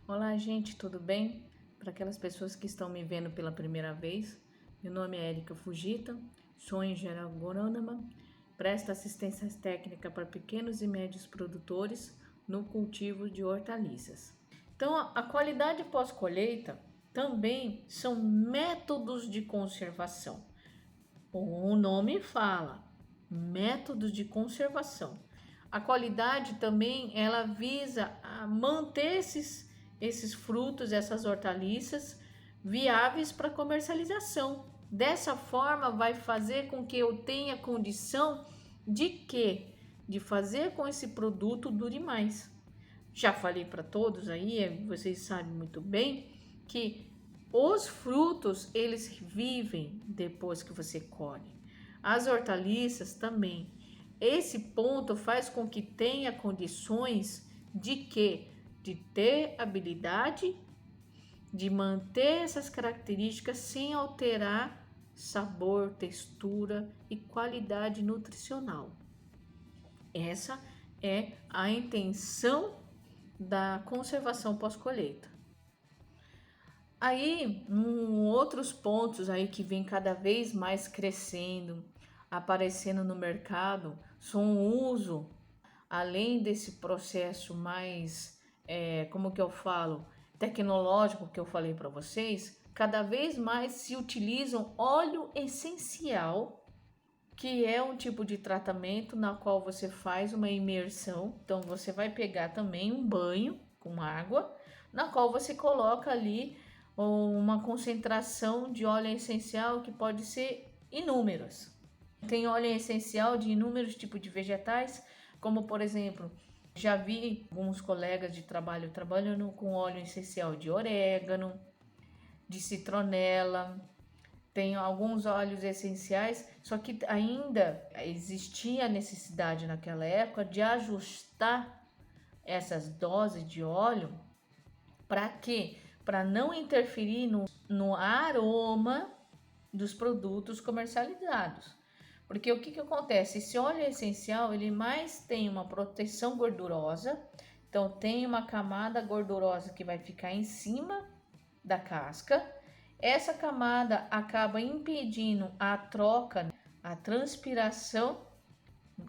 Olá, gente, tudo bem? Para aquelas pessoas que estão me vendo pela primeira vez, meu nome é Érica Fujita, sou engenheira agrônoma, presto assistência técnica para pequenos e médios produtores no cultivo de hortaliças. Então, a qualidade pós-colheita também são métodos de conservação. O nome fala, métodos de conservação. A qualidade também ela visa a manter esses frutos, essas hortaliças viáveis para comercialização. Dessa forma vai fazer com que eu tenha condição de quê? De fazer com esse produto dure mais. Já falei para todos aí, vocês sabem muito bem que os frutos eles vivem depois que você colhe. As hortaliças também. Esse ponto faz com que tenha condições de quê? De ter habilidade de manter essas características sem alterar sabor, textura e qualidade nutricional. Essa é a intenção da conservação pós-colheita. Aí, outros pontos aí que vem cada vez mais crescendo, aparecendo no mercado, são o uso, além desse processo mais, como que eu falo, tecnológico que eu falei para vocês, cada vez mais se utilizam óleo essencial, que é um tipo de tratamento na qual você faz uma imersão. Então você vai pegar também um banho com água, na qual você coloca ali uma concentração de óleo essencial que pode ser inúmeras. Tem óleo essencial de inúmeros tipos de vegetais, como por exemplo, já vi alguns colegas de trabalho trabalhando com óleo essencial de orégano, de citronela. Tem alguns óleos essenciais, só que ainda existia a necessidade naquela época de ajustar essas doses de óleo. Para quê? Para não interferir no aroma dos produtos comercializados. Porque o que acontece? Esse óleo essencial, ele mais tem uma proteção gordurosa, então tem uma camada gordurosa que vai ficar em cima da casca. Essa camada acaba impedindo a troca, a transpiração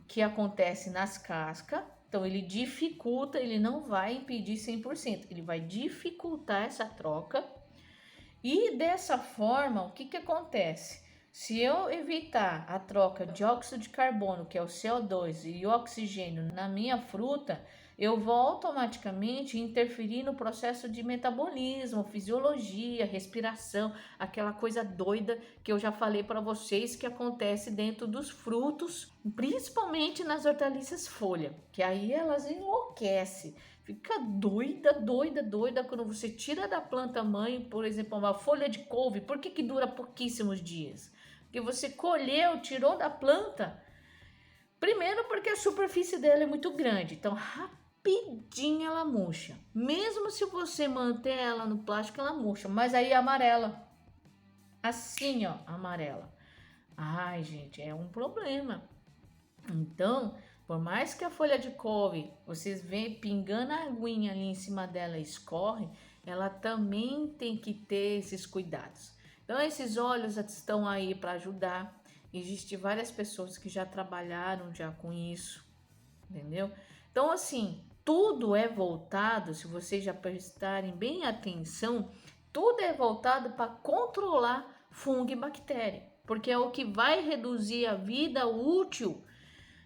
que acontece nas cascas. Então ele dificulta, ele não vai impedir 100%, ele vai dificultar essa troca. E dessa forma, o que acontece? Se eu evitar a troca de dióxido de carbono, que é o CO2, e oxigênio na minha fruta, eu vou automaticamente interferir no processo de metabolismo, fisiologia, respiração, aquela coisa doida que eu já falei para vocês que acontece dentro dos frutos, principalmente nas hortaliças folha, que aí elas enlouquecem. Fica doida quando você tira da planta mãe, por exemplo, uma folha de couve. Por que dura pouquíssimos dias? Porque você colheu, tirou da planta. Primeiro porque a superfície dela é muito grande, então rapidinho ela murcha. Mesmo se você manter ela no plástico, ela murcha, mas aí amarela. Assim, ó, amarela. Ai, gente, é um problema. Então, por mais que a folha de couve, vocês veem pingando a aguinha ali em cima dela, escorre, ela também tem que ter esses cuidados. Então, esses óleos estão aí para ajudar. Existem várias pessoas que já trabalharam já com isso, entendeu? Então, assim, tudo é voltado, se vocês já prestarem bem atenção, tudo é voltado para controlar fungo e bactéria, porque é o que vai reduzir a vida útil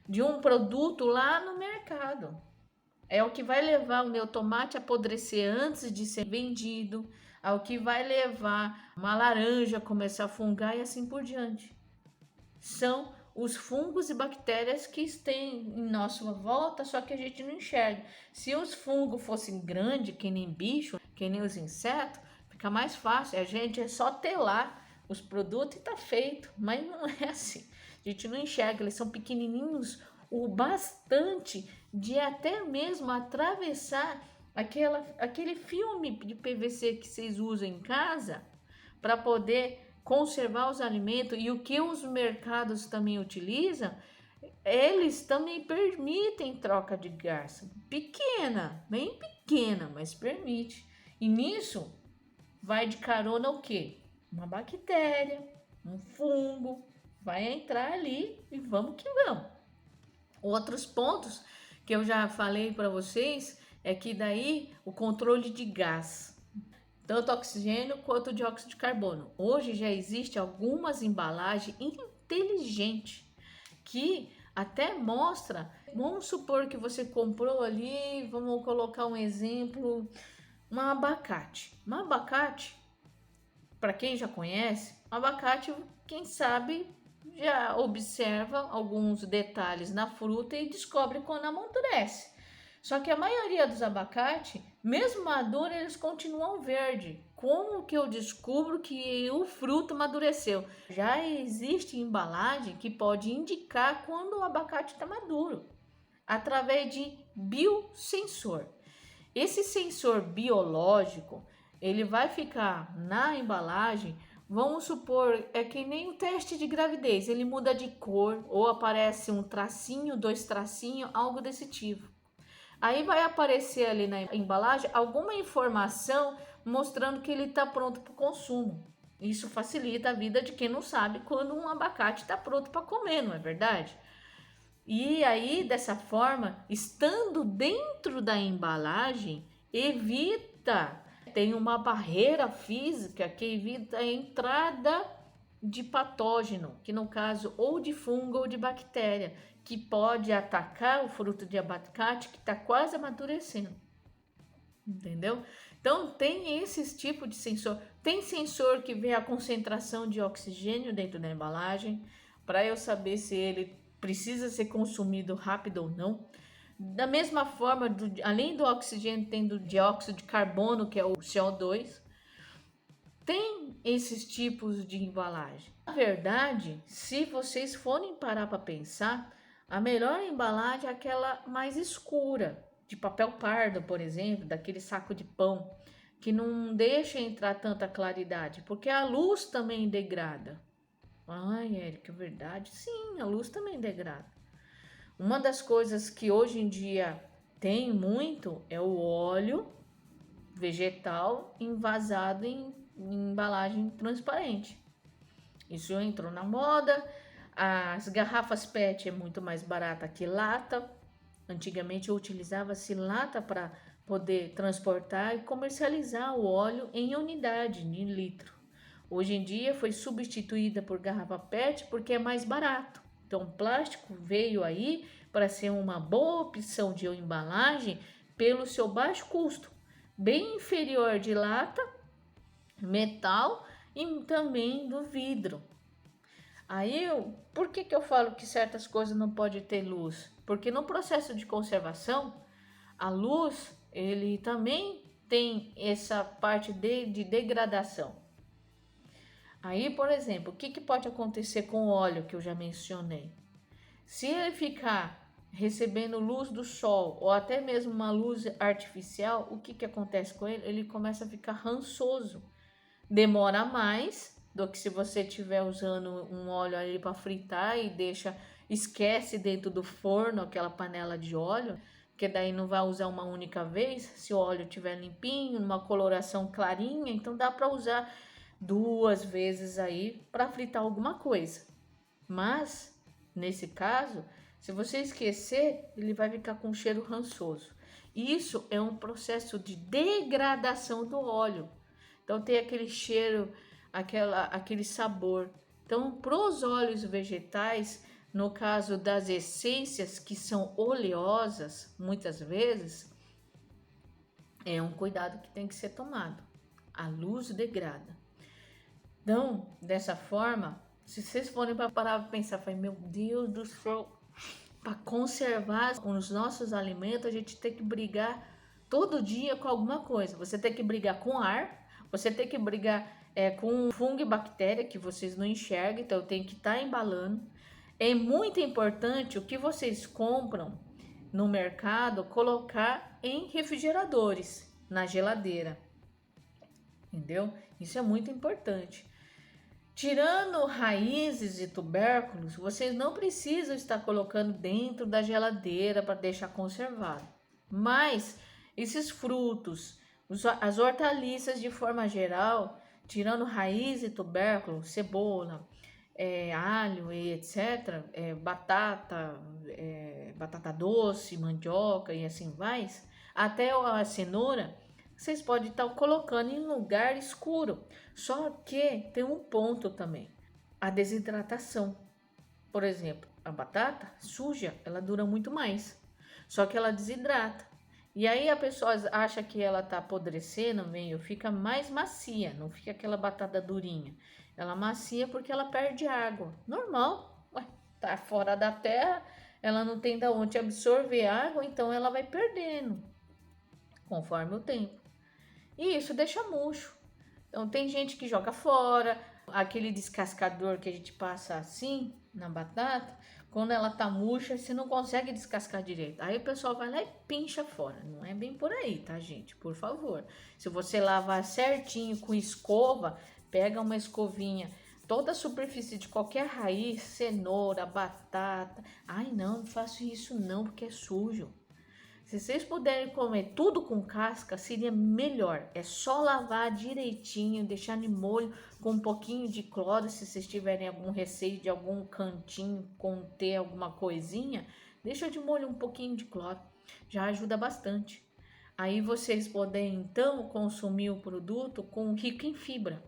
de um produto lá no mercado. É o que vai levar o meu tomate a apodrecer antes de ser vendido, é o que vai levar uma laranja a começar a fungar e assim por diante. São os fungos e bactérias que têm em nossa volta, só que a gente não enxerga. Se os fungos fossem grandes, que nem bicho, que nem os insetos, fica mais fácil. A gente é só telar os produtos e tá feito. Mas não é assim. A gente não enxerga, eles são pequenininhos o bastante de até mesmo atravessar aquele filme de PVC que vocês usam em casa para poder conservar os alimentos, e o que os mercados também utilizam, eles também permitem troca de garça, pequena, bem pequena, mas permite. E nisso vai de carona o quê? Uma bactéria, um fungo, vai entrar ali e vamos que vamos. Outros pontos que eu já falei para vocês é que daí o controle de gás, tanto oxigênio quanto dióxido de carbono. Hoje já existe algumas embalagens inteligentes que até mostra, vamos supor que você comprou ali, vamos colocar um exemplo, um abacate. Um abacate, para quem já conhece, um abacate, quem sabe já observa alguns detalhes na fruta e descobre quando amadurece. Só que a maioria dos abacates, mesmo maduro, eles continuam verde. Como que eu descubro que o fruto amadureceu? Já existe embalagem que pode indicar quando o abacate está maduro, através de biosensor. Esse sensor biológico, ele vai ficar na embalagem. Vamos supor, é que nem o teste de gravidez, ele muda de cor ou aparece um tracinho, dois tracinhos, algo desse tipo. Aí vai aparecer ali na embalagem alguma informação mostrando que ele está pronto para o consumo. Isso facilita a vida de quem não sabe quando um abacate está pronto para comer, não é verdade? E aí, dessa forma, estando dentro da embalagem, tem uma barreira física que evita a entrada de patógeno, que no caso ou de fungo ou de bactéria, que pode atacar o fruto de abacate que está quase amadurecendo. Entendeu? Então tem esses tipos de sensor. Tem sensor que vê a concentração de oxigênio dentro da embalagem, para eu saber se ele precisa ser consumido rápido ou não. Da mesma forma, além do oxigênio, tem do dióxido de carbono, que é o CO2. Tem esses tipos de embalagem. Na verdade, se vocês forem parar para pensar, a melhor embalagem é aquela mais escura, de papel pardo, por exemplo, daquele saco de pão, que não deixa entrar tanta claridade, porque a luz também degrada. Ai, Érica, é verdade? Sim, a luz também degrada. Uma das coisas que hoje em dia tem muito é o óleo vegetal envasado em embalagem transparente. Isso entrou na moda. As garrafas PET é muito mais barata que lata. Antigamente utilizava-se lata para poder transportar e comercializar o óleo em unidade de litro. Hoje em dia foi substituída por garrafa PET porque é mais barato. Então, o plástico veio aí para ser uma boa opção de embalagem pelo seu baixo custo, bem inferior de lata, metal e também do vidro. Aí, por que eu falo que certas coisas não pode ter luz? Porque no processo de conservação, a luz, ele também tem essa parte de degradação. Aí, por exemplo, o que pode acontecer com o óleo que eu já mencionei? Se ele ficar recebendo luz do sol ou até mesmo uma luz artificial, o que acontece com ele? Ele começa a ficar rançoso. Demora mais do que se você estiver usando um óleo ali para fritar e esquece dentro do forno aquela panela de óleo, porque daí não vai usar uma única vez. Se o óleo estiver limpinho, numa coloração clarinha, então dá para usar 2 vezes aí para fritar alguma coisa. Mas nesse caso, se você esquecer, ele vai ficar com um cheiro rançoso. Isso é um processo de degradação do óleo. Então tem aquele cheiro, aquele sabor. Então, para os óleos vegetais, no caso das essências que são oleosas, muitas vezes, é um cuidado que tem que ser tomado. A luz degrada. Então, dessa forma, se vocês forem para parar para pensar, meu Deus do céu, para conservar os nossos alimentos, a gente tem que brigar todo dia com alguma coisa. Você tem que brigar com ar, você tem que brigar com fungo e bactéria que vocês não enxergam, então tem que estar embalando. É muito importante o que vocês compram no mercado colocar em refrigeradores, na geladeira. Entendeu? Isso é muito importante. Tirando raízes e tubérculos, vocês não precisam estar colocando dentro da geladeira para deixar conservado. Mas esses frutos, As hortaliças de forma geral, tirando raiz e tubérculo, cebola, alho e etc., batata doce, mandioca e assim vai, até a cenoura, vocês podem estar colocando em lugar escuro. Só que tem um ponto também, a desidratação. Por exemplo, a batata suja, ela dura muito mais, só que ela desidrata. E aí a pessoa acha que ela tá apodrecendo meio, fica mais macia, não fica aquela batata durinha. Ela macia porque ela perde água. Normal, ué, tá fora da terra, ela não tem da onde absorver água, então ela vai perdendo conforme o tempo. E isso deixa murcho. Então tem gente que joga fora, aquele descascador que a gente passa assim na batata, quando ela tá murcha, você não consegue descascar direito. Aí o pessoal vai lá e pincha fora. Não é bem por aí, tá, gente? Por favor. Se você lavar certinho com escova, pega uma escovinha, toda a superfície de qualquer raiz, cenoura, batata. Ai, não faço isso não, porque é sujo. Se vocês puderem comer tudo com casca, seria melhor. É só lavar direitinho, deixar de molho com um pouquinho de cloro. Se vocês tiverem algum receio de algum cantinho conter alguma coisinha, deixa de molho um pouquinho de cloro. Já ajuda bastante. Aí vocês podem então consumir o produto com rico em fibra.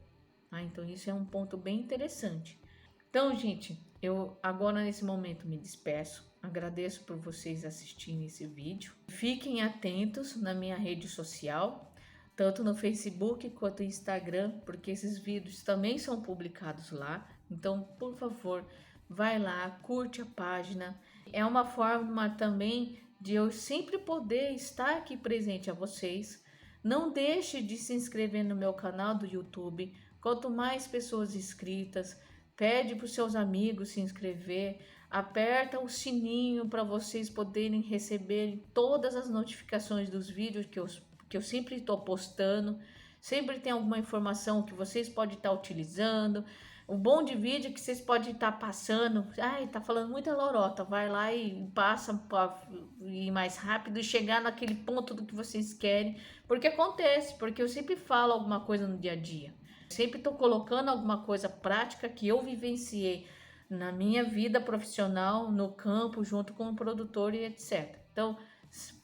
Então isso é um ponto bem interessante. Então, gente, eu agora nesse momento me despeço. Agradeço por vocês assistirem esse vídeo. Fiquem atentos na minha rede social, tanto no Facebook quanto no Instagram, porque esses vídeos também são publicados lá. Então, por favor, vai lá, curte a página. É uma forma também de eu sempre poder estar aqui presente a vocês. Não deixe de se inscrever no meu canal do YouTube. Quanto mais pessoas inscritas, pede para os seus amigos se inscrever, aperta o sininho para vocês poderem receber todas as notificações dos vídeos que eu sempre estou postando. Sempre tem alguma informação que vocês podem estar utilizando. O bom de vídeo é que vocês podem estar passando. Ai, tá falando muita lorota. Vai lá e passa para ir mais rápido e chegar naquele ponto do que vocês querem. Porque acontece, porque eu sempre falo alguma coisa no dia a dia. Sempre estou colocando alguma coisa prática que eu vivenciei na minha vida profissional, no campo, junto com o produtor e etc. Então,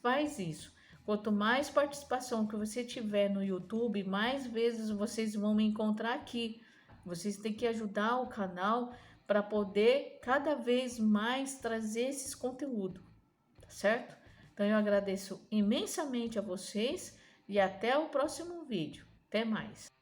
faz isso. Quanto mais participação que você tiver no YouTube, mais vezes vocês vão me encontrar aqui. Vocês têm que ajudar o canal para poder cada vez mais trazer esses conteúdos, tá certo? Então eu agradeço imensamente a vocês e até o próximo vídeo. Até mais!